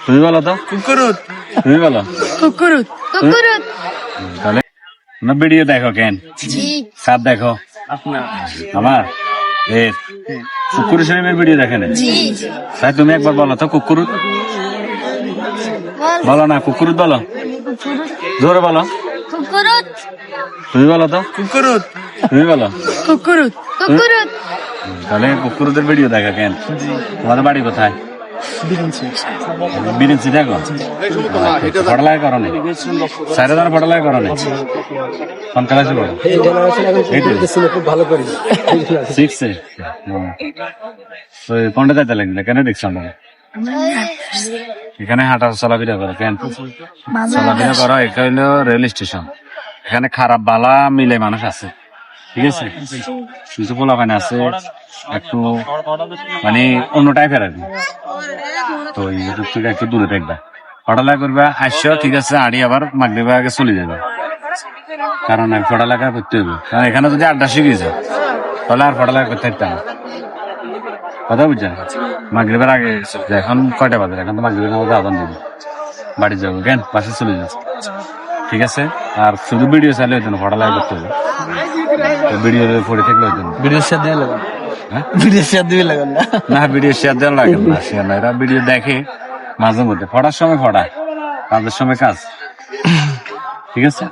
তুমি বলো তো। কুকুরুত। তুমি বলো। কুকুরুত। কুকুরুত। তাহলে না ভিডিও দেখো কেন? জি। সাপ দেখো। আপনার। আমার কুকুর শরীফের ভিডিও দেখে না। জি। তাই তুমি একবার বলো তো কুকুরুত। বলো না কুকুরুত বলো। জোরে বলো। কুকুরুত। তুমি বলো তো। কুকুরুত। তুমি বলো। কুকুরুত। কুকুরুত। তাহলে কুকুরদের ভিডিও দেখা কেন? তোমাদের বাড়ি কোথায়? বিরিঞ্চি দেখো। পড়ালেখা করো নি? সাইডে ধর পড়ালেখা করো নি? কোন ক্লাসে পড়ো? ভালো করি। শিখছে। কোনটা যাইতে লাগলে কেন দেখছো আমরা? এখানে হাঁটা চলাফেরা করো কেন? চলাফেরা করো, এটা হইলো রেল স্টেশন। এখানে খারাপ বালা মিলে মানুষ আছে, ঠিক আছে? কিছু পোলাপানি আছে একটু মানে অন্য টাইপের আর কি। তো ইউটিউব থেকে একটু দূরে থাকবা, পড়ালেখা করবা, আসছো ঠিক আছে, আড়ি আবার মাগরিব আগে চলে যাবে। কারণ পড়ালেখা করতে হবে, কারণ এখানে যদি আড্ডা শিখে যাও তাহলে আর পড়ালেখা করতে পারতাম না। কথা বুঝছেন? মাগরিবের আগে এখন কয়টা বাজে? এখন তো মাগরিবের মধ্যে আদান দিবে, বাড়ি যাবো কেন, বাসে চলে যাচ্ছে, ঠিক আছে? আর শুধু ভিডিও চাইলে হইতো না, পড়ালেখা করতে হবে। ভিডিও পড়ে থাকলে হইতো না। ভিডিও শেয়ার দিয়ে লাগান। হ্যাঁ, ভিডিও শেয়ার দিবে লাগান না। না ভিডিও শেয়ার দেওয়া লাগে না, শেয়ার না, এরা ভিডিও দেখে মাঝে মধ্যে, পড়ার সময় পড়া, কাজের সময় কাজ, ঠিক আছে?